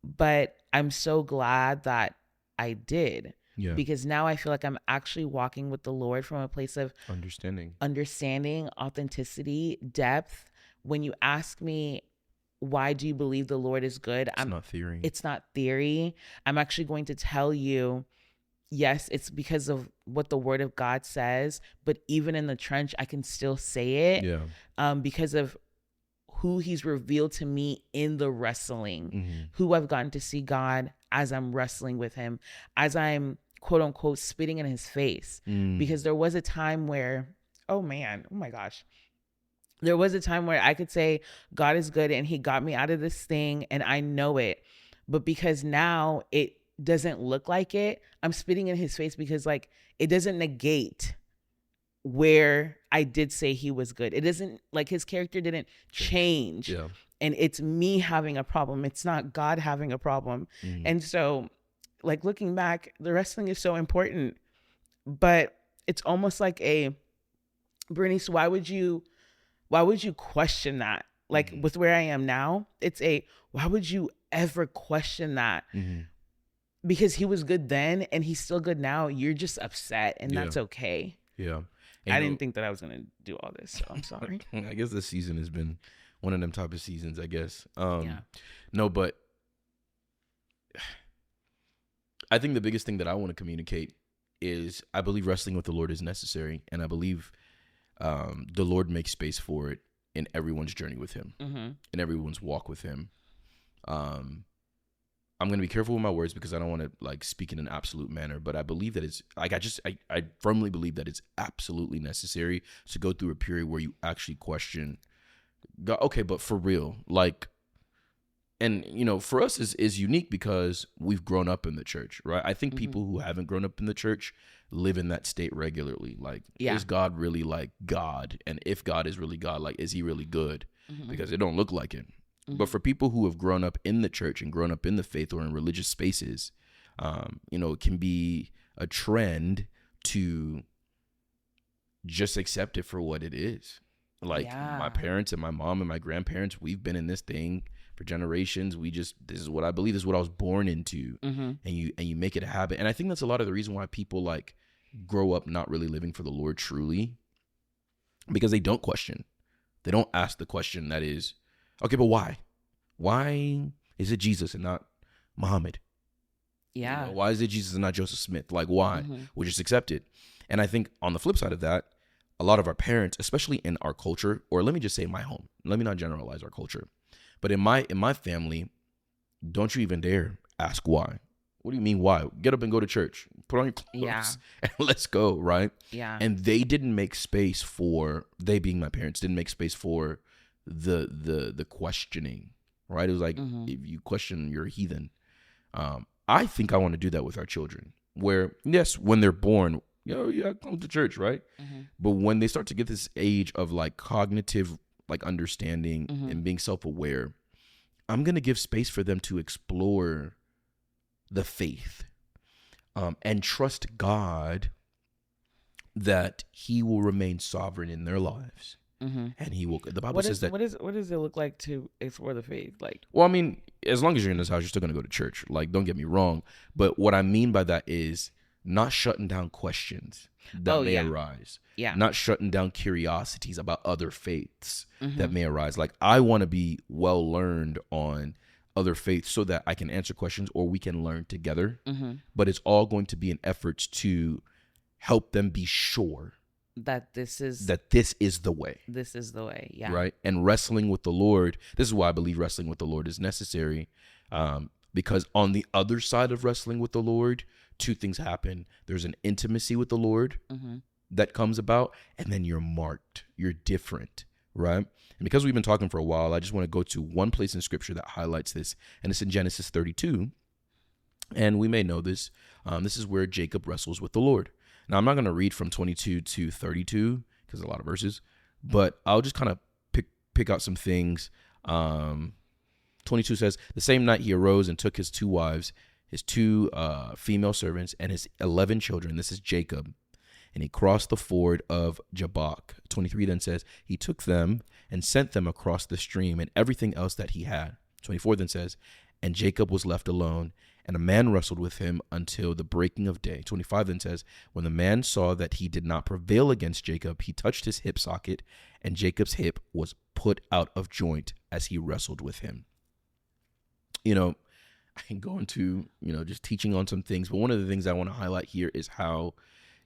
But I'm so glad that I did. Yeah. Because now I feel like I'm actually walking with the Lord from a place of understanding, authenticity, depth. When you ask me, why do you believe the Lord is good? It's not theory. It's not theory. I'm actually going to tell you yes, it's because of what the word of God says, but even in the trench, I can still say it, Yeah. because of who he's revealed to me in the wrestling, Mm-hmm. who I've gotten to see God as I'm wrestling with him, as I'm quote unquote spitting in his face. Because there was a time where, oh man, oh my gosh. There was a time where I could say God is good and he got me out of this thing and I know it. But because now it doesn't look like it, I'm spitting in his face because like it doesn't negate where I did say he was good. It isn't like his character didn't change. Yeah. And it's me having a problem. It's not God having a problem. Mm-hmm. And so like looking back, the wrestling is so important, but it's almost like a Bernice, why would you question that? Like with where I am now, it's a why would you ever question that? Because he was good then and he's still good now. You're just upset and that's okay. Yeah. I didn't think that I was gonna do all this, so I'm sorry. I guess this season has been one of them type of seasons, I guess. Yeah. No, but I think the biggest thing that I want to communicate is I believe wrestling with the Lord is necessary, and I believe the Lord makes space for it in everyone's journey with him, in everyone's walk with him. I'm going to be careful with my words because I don't want to like speak in an absolute manner, but I believe that it's like, I firmly believe that it's absolutely necessary to go through a period where you actually question God. Okay, but for real, like, and you know, for us is unique because we've grown up in the church, right? I think people who haven't grown up in the church live in that state regularly. Like, is God really like God? And if God is really God, like, is he really good? Because it don't look like it. But for people who have grown up in the church and grown up in the faith or in religious spaces, you know, it can be a trend to just accept it for what it is. Like my parents and my mom and my grandparents, we've been in this thing for generations. This is what I believe, this is what I was born into. And you make it a habit. And I think that's a lot of the reason why people like grow up not really living for the Lord truly, because they don't question. They don't ask the question that is, okay, but why? Why is it Jesus and not Muhammad? Yeah. You know, why is it Jesus and not Joseph Smith? Like, why? We just accept it. And I think on the flip side of that, a lot of our parents, especially in our culture, or let me just say my home, let me not generalize our culture, but in my family, don't you even dare ask why. What do you mean why? Get up and go to church. Put on your clothes and let's go, right? Yeah. And they didn't make space for, they being my parents, didn't make space for the questioning, right? It was like, if you question, you're a heathen. I think I want to do that with our children, where yes, when they're born, come to church, right? But when they start to get this age of like cognitive, like understanding and being self-aware, I'm going to give space for them to explore the faith, and trust God that he will remain sovereign in their lives. And he will, the Bible says that. What does it look like to explore the faith? Like, well, I mean, as long as you're in this house, you're still going to go to church. Like, don't get me wrong. But what I mean by that is not shutting down questions that may arise. Yeah. Not shutting down curiosities about other faiths that may arise. Like, I want to be well learned on other faiths so that I can answer questions or we can learn together. But it's all going to be an effort to help them be sure that this is the way. This is the way, yeah. Right? And wrestling with the Lord, this is why I believe wrestling with the Lord is necessary, because on the other side of wrestling with the Lord, two things happen. There's an intimacy with the Lord that comes about, and then you're marked. You're different, right? And because we've been talking for a while, I just want to go to one place in Scripture that highlights this, and it's in Genesis 32. And we may know this. This is where Jacob wrestles with the Lord. Now, I'm not going to read from 22 to 32 because a lot of verses, but I'll just kind of pick out some things. 22 says, the same night he arose and took his two wives, his two female servants, and his 11 children. This is Jacob. And he crossed the ford of Jabbok. 23 then says, he took them and sent them across the stream and everything else that he had. 24 then says, and Jacob was left alone, and a man wrestled with him until the breaking of day. 25 then says, when the man saw that he did not prevail against Jacob, he touched his hip socket, and Jacob's hip was put out of joint as he wrestled with him. You know, I can go into, just teaching on some things. But one of the things I want to highlight here is how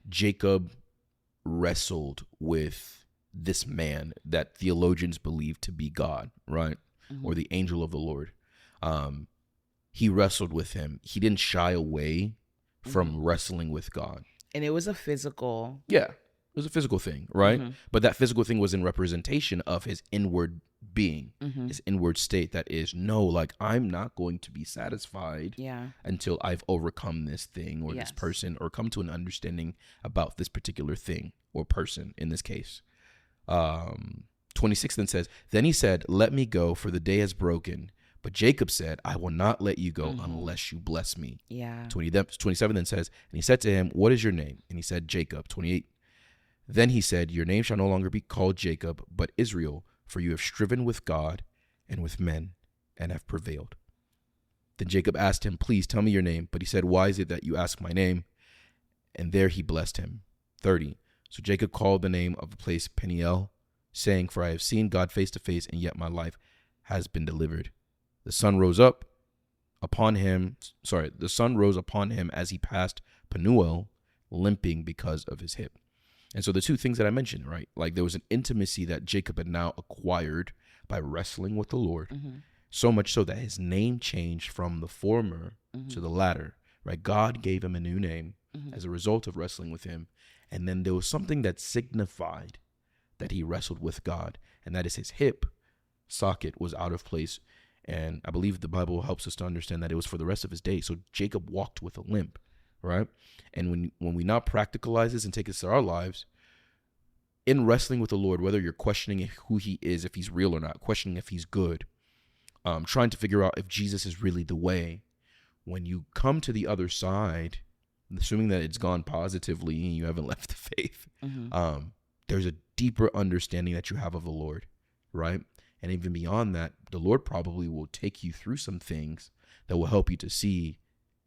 Jacob wrestled with this man that theologians believe to be God, right? Mm-hmm. Or the angel of the Lord. He wrestled with him. He didn't shy away from wrestling with God. And it was a physical. Yeah, it was a physical thing, right? Mm-hmm. But that physical thing was in representation of his inward being, Mm-hmm. his inward state that is, no, like, I'm not going to be satisfied Yeah. until I've overcome this thing or Yes. this person, or come to an understanding about this particular thing or person in this case. 26 then says, then he said, let me go, for the day has broken. But Jacob said, I will not let you go unless you bless me. Yeah. 27 then says, and he said to him, what is your name? And he said, Jacob. 28. Then he said, your name shall no longer be called Jacob, but Israel, for you have striven with God and with men and have prevailed. Then Jacob asked him, please tell me your name. But he said, why is it that you ask my name? And there he blessed him. 30. So Jacob called the name of the place Peniel, saying, for I have seen God face to face, and yet my life has been delivered. The sun rose upon him as he passed Penuel, limping because of his hip. And so the two things that I mentioned, right? Like, there was an intimacy that Jacob had now acquired by wrestling with the Lord, so much so that his name changed from the former to the latter, right? God gave him a new name as a result of wrestling with him. And then there was something that signified that he wrestled with God, and that is his hip socket was out of place. And I believe the Bible helps us to understand that it was for the rest of his days. So Jacob walked with a limp, right? And when we now practicalize this and take this to our lives, in wrestling with the Lord, whether you're questioning who he is, if he's real or not, questioning if he's good, trying to figure out if Jesus is really the way, when you come to the other side, assuming that it's gone positively and you haven't left the faith, there's a deeper understanding that you have of the Lord, right? And even beyond that, the Lord probably will take you through some things that will help you to see,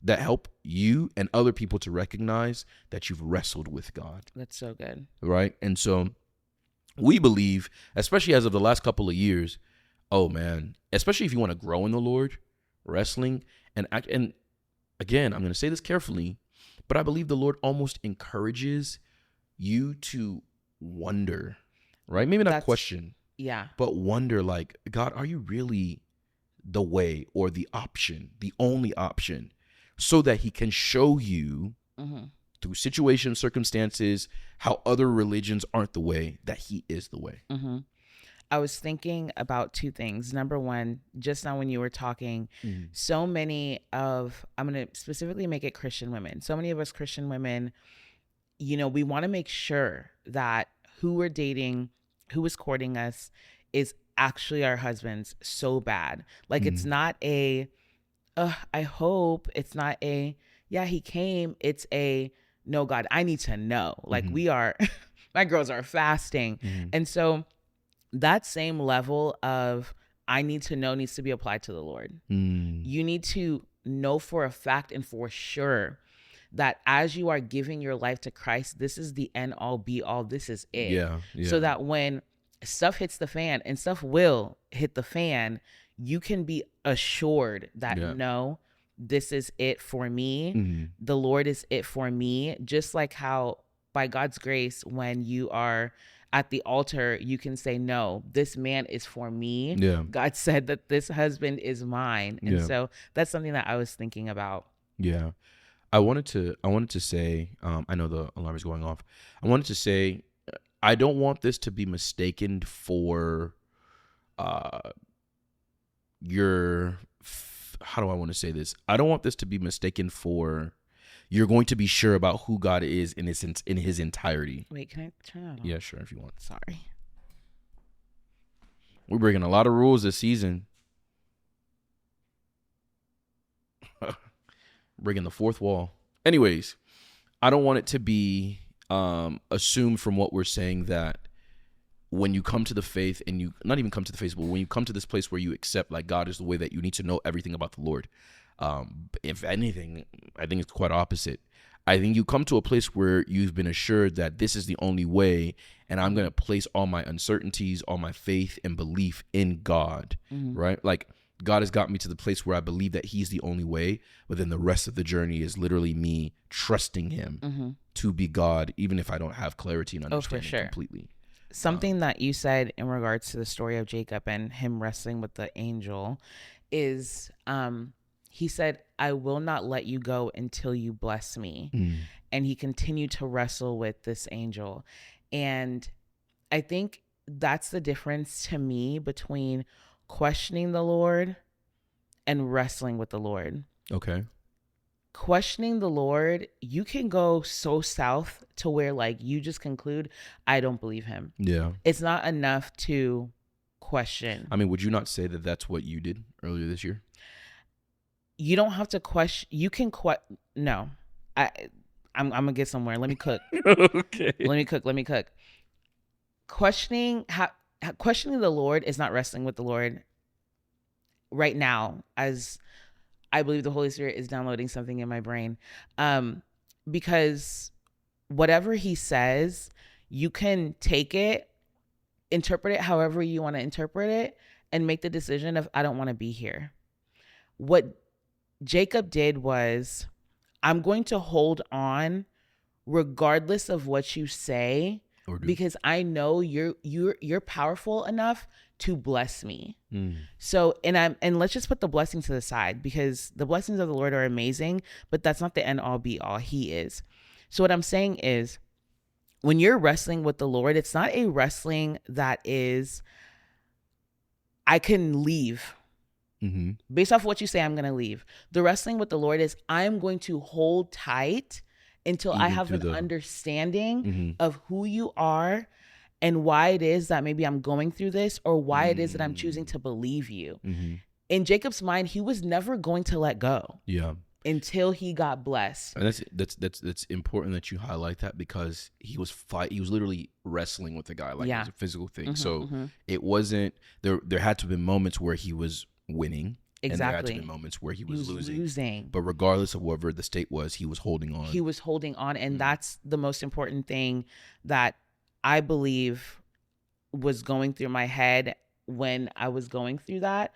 that help you and other people to recognize that you've wrestled with God. That's so good. Right? And so we believe, especially as of the last couple of years, oh man, especially if you want to grow in the Lord, wrestling, and again, I'm going to say this carefully, but I believe the Lord almost encourages you to wonder, right? Maybe not question. Yeah. But wonder, like, God, are you really the way or the option, the only option, so that he can show you through situations, circumstances, how other religions aren't the way, that he is the way. I was thinking about two things. Number one, just now when you were talking, so many of, I'm going to specifically make it Christian women. So many of us Christian women, we want to make sure that who we're dating, who is courting us, is actually our husbands so bad. Like, it's not a, I hope. It's not a, yeah, he came. It's a, no, God, I need to know. Like, we are, my girls are fasting. And so that same level of I need to know needs to be applied to the Lord. You need to know for a fact and for sure that as you are giving your life to Christ, this is the end all be all. This is it. Yeah. So that when stuff hits the fan, and stuff will hit the fan, you can be assured that no, this is it for me. The Lord is it for me. Just like how by God's grace, when you are at the altar, you can say, no, this man is for me. Yeah. God said that this husband is mine. And so that's something that I was thinking about. Yeah. I wanted to say, I know the alarm is going off. I wanted to say, I don't want this to be mistaken for how do I want to say this? I don't want this to be mistaken for you're going to be sure about who God is in his entirety. Wait, can I turn that on? Yeah, sure, if you want. Sorry. We're breaking a lot of rules this season. Breaking the fourth wall. Anyways, I don't want it to be assumed from what we're saying that when you come to the faith, and you not even come to the faith, but when you come to this place where you accept like God is the way, that you need to know everything about the Lord. If anything, I think it's quite opposite. I think you come to a place where you've been assured that this is the only way, and I'm going to place all my uncertainties, all my faith and belief in God, right? Like, God has got me to the place where I believe that he's the only way, but then the rest of the journey is literally me trusting him to be God, even if I don't have clarity and understanding completely. Something that you said in regards to the story of Jacob and him wrestling with the angel is, he said, I will not let you go until you bless me. And he continued to wrestle with this angel. And I think that's the difference to me between questioning the Lord and wrestling with the Lord. Okay. Questioning the Lord, you can go so south to where like you just conclude, I don't believe him. Yeah. It's not enough to question. I mean, would you not say that that's what you did earlier this year? You don't have to question. You can no. I'm gonna get somewhere. Let me cook. Okay. Let me cook. Questioning the Lord is not wrestling with the Lord right now, as I believe the Holy Spirit is downloading something in my brain. Because whatever he says, you can take it, interpret it however you want to interpret it, and make the decision of, I don't want to be here. What Jacob did was, I'm going to hold on regardless of what you say, because I know you're powerful enough to bless me. So, and let's just put the blessing to the side, because the blessings of the Lord are amazing, but that's not the end all be all. He is. So what I'm saying is, when you're wrestling with the Lord, it's not a wrestling that is, I can leave. Based off what you say, I'm going to leave. The wrestling with the Lord is, I'm going to hold tight until I have an understanding of who you are and why it is that maybe I'm going through this, or why it is that I'm choosing to believe you. In Jacob's mind, he was never going to let go. Yeah. Until he got blessed. And that's important that you highlight that, because he was literally wrestling with the guy, like it was a physical thing. It wasn't there had to have been moments where he was winning. Exactly. And there had to be moments where he was losing. But regardless of whatever the state was, he was holding on. He was holding on. And that's the most important thing that I believe was going through my head when I was going through that.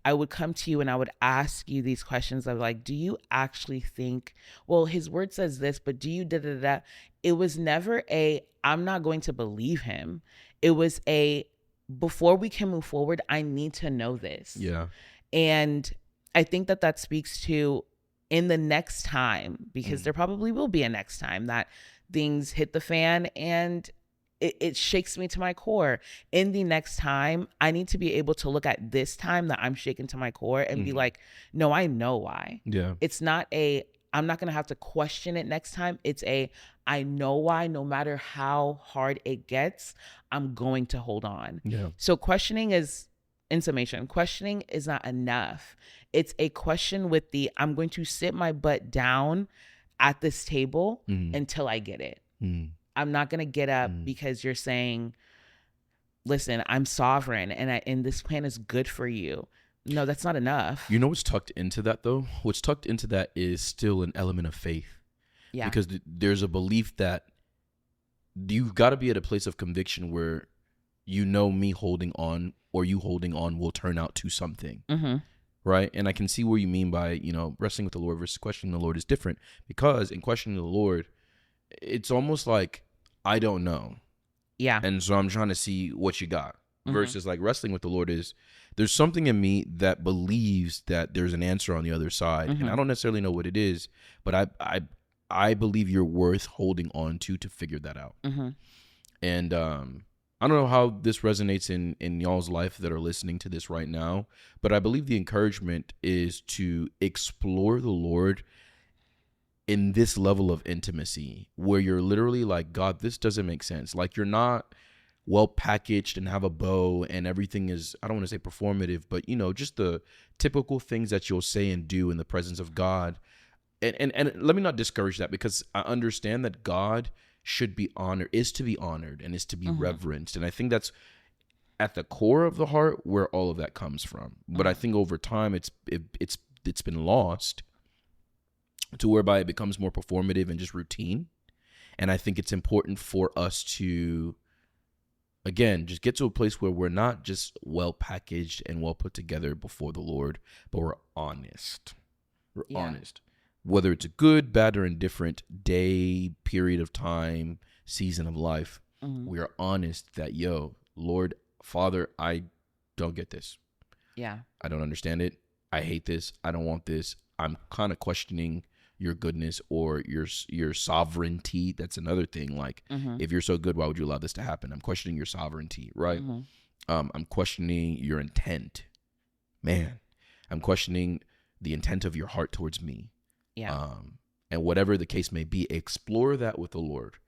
I would come to you and I would ask you these questions of like, do you actually think, well, his word says this, but do you da-da-da? It was never I'm not going to believe him. It was before we can move forward, I need to know this. Yeah. And I think that speaks to, in the next time, because there probably will be a next time that things hit the fan and it shakes me to my core. In the next time, I need to be able to look at this time that I'm shaken to my core and be like, no, I know why. Yeah. It's not I'm not going to have to question it next time. It's I know why, no matter how hard it gets, I'm going to hold on. Yeah. So questioning is, in summation, questioning is not enough. It's a question with I'm going to sit my butt down at this table until I get it. I'm not going to get up because you're saying, listen, I'm sovereign and this plan is good for you. No, that's not enough. You know what's tucked into that, though? What's tucked into that is still an element of faith. Yeah. Because there's a belief that you've got to be at a place of conviction where me holding on or you holding on will turn out to something. Right? And I can see what you mean by, wrestling with the Lord versus questioning the Lord is different, because in questioning the Lord, it's almost like, I don't know. Yeah. And so I'm trying to see what you got. Versus like wrestling with the Lord is, there's something in me that believes that there's an answer on the other side. And I don't necessarily know what it is, but I believe you're worth holding on to figure that out. And I don't know how this resonates in y'all's life that are listening to this right now, but I believe the encouragement is to explore the Lord in this level of intimacy where you're literally like, God, this doesn't make sense. Like, you're not well packaged and have a bow and everything is, I don't want to say performative, but just the typical things that you'll say and do in the presence of God. And let me not discourage that, because I understand that God should be honored, is to be honored, and is to be reverenced. And I think that's at the core of the heart where all of that comes from. But I think over time it's been lost to whereby it becomes more performative and just routine. And I think it's important for us to again, just get to a place where we're not just well packaged and well put together before the Lord, but we're honest. We're honest. Whether it's a good, bad, or indifferent day, period of time, season of life, we are honest that, Lord, Father, I don't get this. Yeah. I don't understand it. I hate this. I don't want this. I'm kind of questioning your goodness or your sovereignty. That's another thing. Like, if you're so good, why would you allow this to happen? I'm questioning your sovereignty, right? I'm questioning your intent. Man, I'm questioning the intent of your heart towards me. Yeah. And whatever the case may be, explore that with the Lord.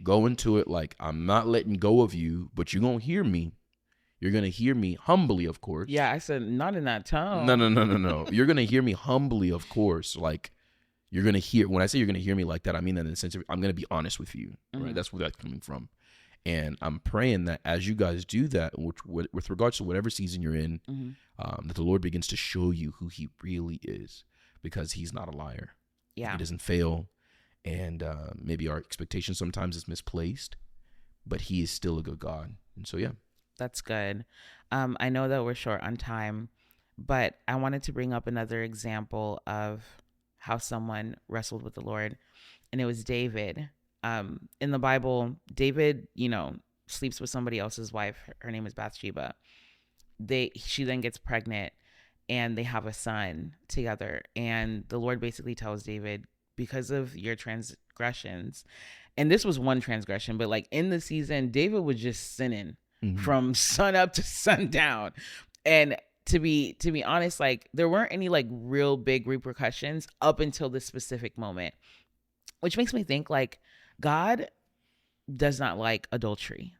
Go into it like, I'm not letting go of you, but you're going to hear me. You're going to hear me humbly, of course. Yeah, I said not in that tone. No. You're going to hear me humbly, of course. Like, you're going to hear, when I say you're going to hear me like that, I mean that in the sense of, I'm going to be honest with you, right? That's where that's coming from. And I'm praying that as you guys do that, with regards to whatever season you're in, that the Lord begins to show you who he really is, because he's not a liar. Yeah. He doesn't fail. And maybe our expectation sometimes is misplaced, but he is still a good God. And so, yeah. That's good. I know that we're short on time, but I wanted to bring up another example of how someone wrestled with the Lord, and it was David. In the Bible, David, sleeps with somebody else's wife. Her name is Bathsheba. She then gets pregnant, and they have a son together. And the Lord basically tells David, because of your transgressions, and this was one transgression, but like in the season, David was just sinning from sun up to sundown. And to be honest, like there weren't any like real big repercussions up until this specific moment, which makes me think like God does not like adultery.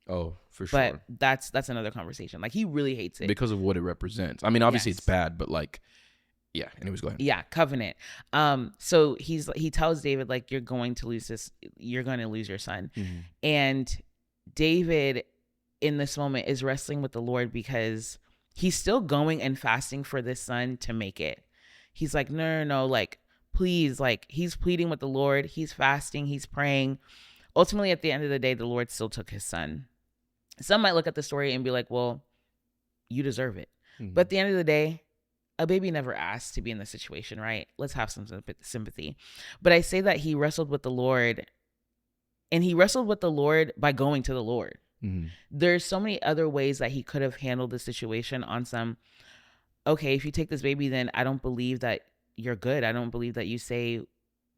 Oh, for sure. But that's another conversation. Like he really hates it because of what it represents. I mean, obviously it's bad, but like, yeah. Anyways, go ahead. Yeah, covenant. So he tells David like, you're going to lose this. You're going to lose your son. And David in this moment is wrestling with the Lord because he's still going and fasting for this son to make it. He's like, no, like, please, like he's pleading with the Lord. He's fasting, he's praying. Ultimately, at the end of the day, the Lord still took his son. Some might look at the story and be like, well, you deserve it. But at the end of the day, a baby never asked to be in this situation, right? Let's have some sympathy. But I say that he wrestled with the Lord, and he wrestled with the Lord by going to the Lord. There's so many other ways that he could have handled the situation on some, okay, if you take this baby, then I don't believe that you're good. I don't believe that you say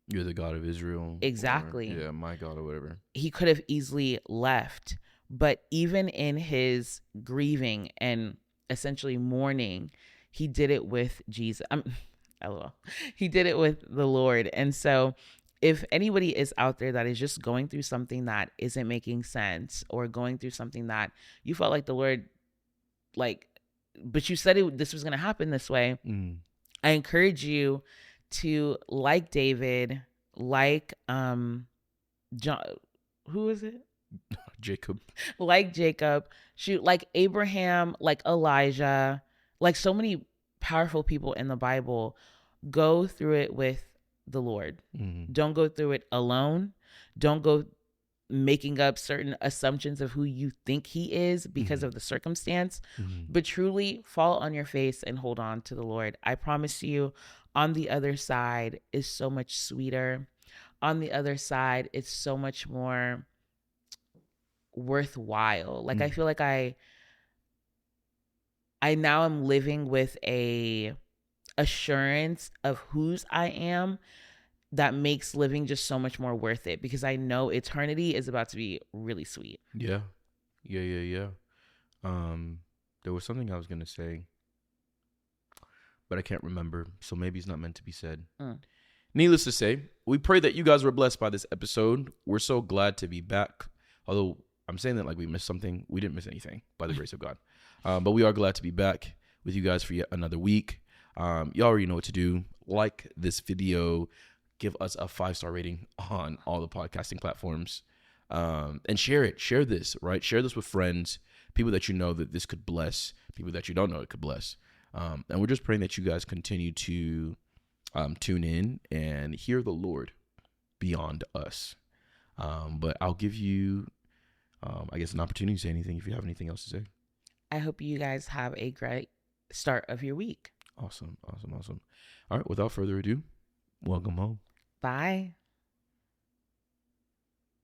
you're the God of Israel. Exactly. Or, my God, or whatever. He could have easily left. But even in his grieving and essentially mourning, he did it with Jesus. LOL. He did it with the Lord. And so if anybody is out there that is just going through something that isn't making sense, or going through something that you felt like the Lord, like, but you said this was going to happen this way, I encourage you to, like David, like John, who is it? Jacob. Like Jacob, like Abraham, like Elijah, like so many powerful people in the Bible, go through it with the Lord. Don't go through it alone. Don't go making up certain assumptions of who you think he is because of the circumstance, but truly fall on your face and hold on to the Lord. I promise you, on the other side is so much sweeter. On the other side, it's so much more worthwhile. Like I feel like I now am living with a assurance of whose I am that makes living just so much more worth it, because I know eternity is about to be really sweet. Yeah. There was something I was going to say, but I can't remember. So maybe it's not meant to be said. Needless to say, we pray that you guys were blessed by this episode. We're so glad to be back. Although I'm saying that like we missed something. We didn't miss anything, by the grace of God. But we are glad to be back with you guys for yet another week. You already know what to do. Like this video, give us a 5-star rating on all the podcasting platforms, and share it. Share this, right? Share this with friends, people that you know that this could bless, people that you don't know it could bless. And we're just praying that you guys continue to tune in and hear the Lord beyond us. But I'll give you I guess an opportunity to say anything if you have anything else to say. I hope you guys have a great start of your week. Awesome. All right. Without further ado, welcome home. Bye.